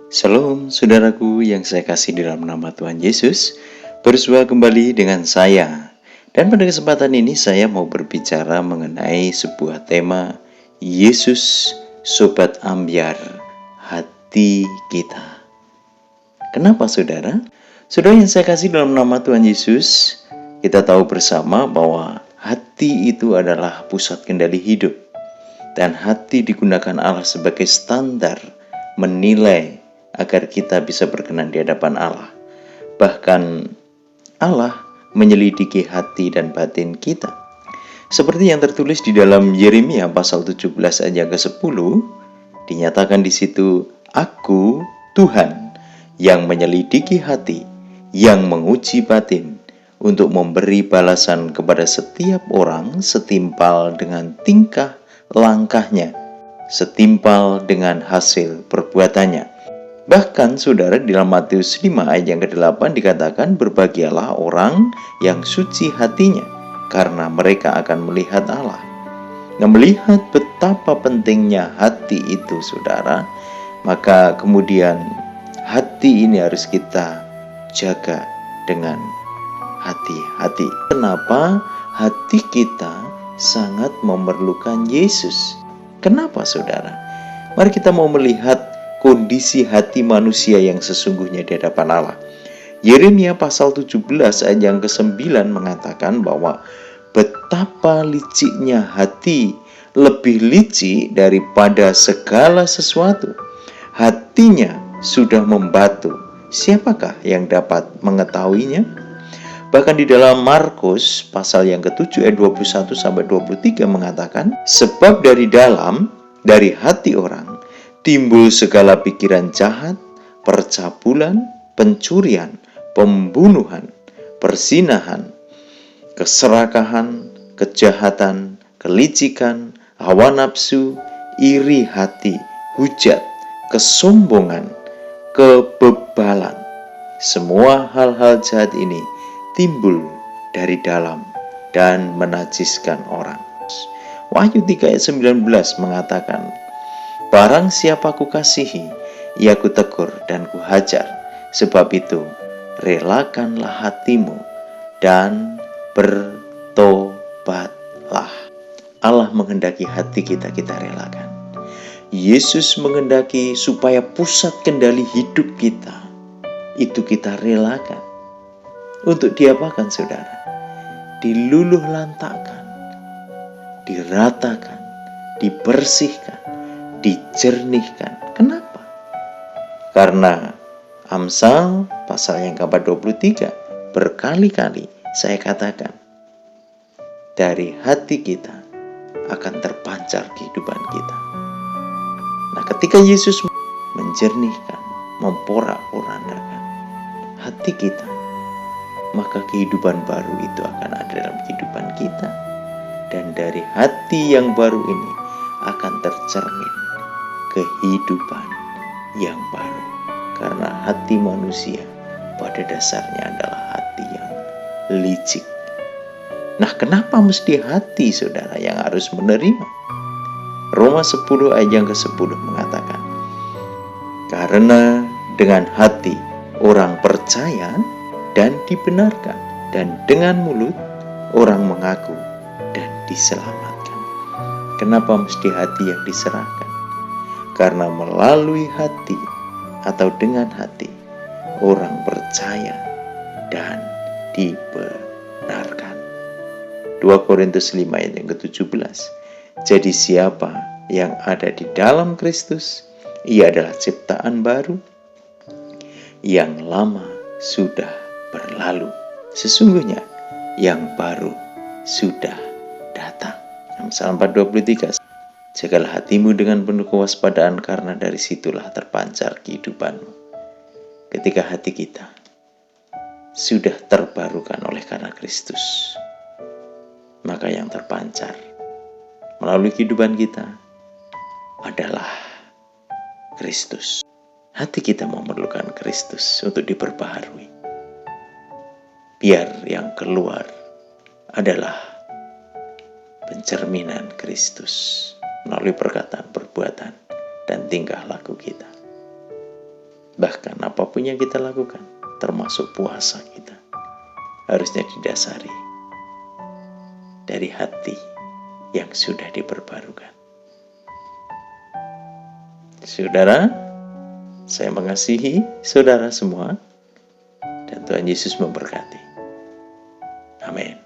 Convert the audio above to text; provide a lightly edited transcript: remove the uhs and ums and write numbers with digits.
Shalom saudaraku yang saya kasih dalam nama Tuhan Yesus. Bersua kembali dengan saya. Dan pada kesempatan ini saya mau berbicara mengenai sebuah tema Yesus Sobat Ambyar, hati kita. Kenapa saudara? Saudara yang saya kasih dalam nama Tuhan Yesus, kita tahu bersama bahwa hati itu adalah pusat kendali hidup. Dan hati digunakan Allah sebagai standar menilai agar kita bisa berkenan di hadapan Allah. Bahkan Allah menyelidiki hati dan batin kita. Seperti yang tertulis di dalam Yeremia pasal 17 ayat ke-10, dinyatakan di situ, Aku Tuhan yang menyelidiki hati, yang menguji batin, untuk memberi balasan kepada setiap orang setimpal dengan tingkah langkahnya, setimpal dengan hasil perbuatannya. Bahkan saudara, di dalam Matius 5 ayat yang ke-8 dikatakan, berbahagialah orang yang suci hatinya, karena mereka akan melihat Allah. Nah, melihat betapa pentingnya hati itu saudara, maka kemudian hati ini harus kita jaga dengan hati-hati. Kenapa hati kita sangat memerlukan Yesus? Kenapa saudara? Mari kita mau melihat kondisi hati manusia yang sesungguhnya di hadapan Allah. Yeremia pasal 17 ayat yang ke-9 mengatakan bahwa betapa liciknya hati, lebih licik daripada segala sesuatu. Hatinya sudah membatu, siapakah yang dapat mengetahuinya? Bahkan di dalam Markus pasal yang ke-7 ayat 21 sampai 23 mengatakan, sebab dari hati orang timbul segala pikiran jahat, percabulan, pencurian, pembunuhan, perzinahan, keserakahan, kejahatan, kelicikan, hawa nafsu, iri hati, hujat, kesombongan, kebebalan. Semua hal-hal jahat ini timbul dari dalam dan menajiskan orang. Wahyu 3 ayat 19 mengatakan, barang siapa kukasihi, ia kutegur dan kuhajar. Sebab itu, relakanlah hatimu dan bertobatlah. Allah menghendaki hati kita relakan. Yesus menghendaki supaya pusat kendali hidup kita itu kita relakan. Untuk diapakan saudara? Diluluh lantakkan, diratakan, dibersihkan, dijernihkan. Kenapa? Karena Amsal pasal yang ke-23 berkali-kali saya katakan, dari hati kita akan terpancar kehidupan kita. Nah, ketika Yesus menjernihkan, memporak-porandakan hati kita, maka kehidupan baru itu akan ada dalam kehidupan kita. Dan dari hati yang baru ini akan tercermin kehidupan yang baru. Karena hati manusia pada dasarnya adalah hati yang licik. Nah, kenapa mesti hati saudara yang harus menerima? Roma 10 ayat yang ke-10 mengatakan, karena dengan hati orang percaya dan dibenarkan, dan dengan mulut orang mengaku dan diselamatkan. Kenapa mesti hati yang diserahkan? Karena melalui hati atau dengan hati orang percaya dan dibenarkan. 2 Korintus 5 ayat yang ke-17. Jadi siapa yang ada di dalam Kristus, ia adalah ciptaan baru, yang lama sudah berlalu, sesungguhnya yang baru sudah datang. Amsal 4:23. Jagalah hatimu dengan penuh kewaspadaan, karena dari situlah terpancar kehidupanmu. Ketika hati kita sudah terbarukan oleh karena Kristus, maka yang terpancar melalui kehidupan kita adalah Kristus. Hati kita memerlukan Kristus untuk diperbaharui. Biar yang keluar adalah pencerminan Kristus melalui perkataan, perbuatan, dan tingkah laku kita. Bahkan apapun yang kita lakukan, termasuk puasa kita, harusnya didasari dari hati yang sudah diperbarukan. Saudara, saya mengasihi saudara semua, dan Tuhan Yesus memberkati. Amin.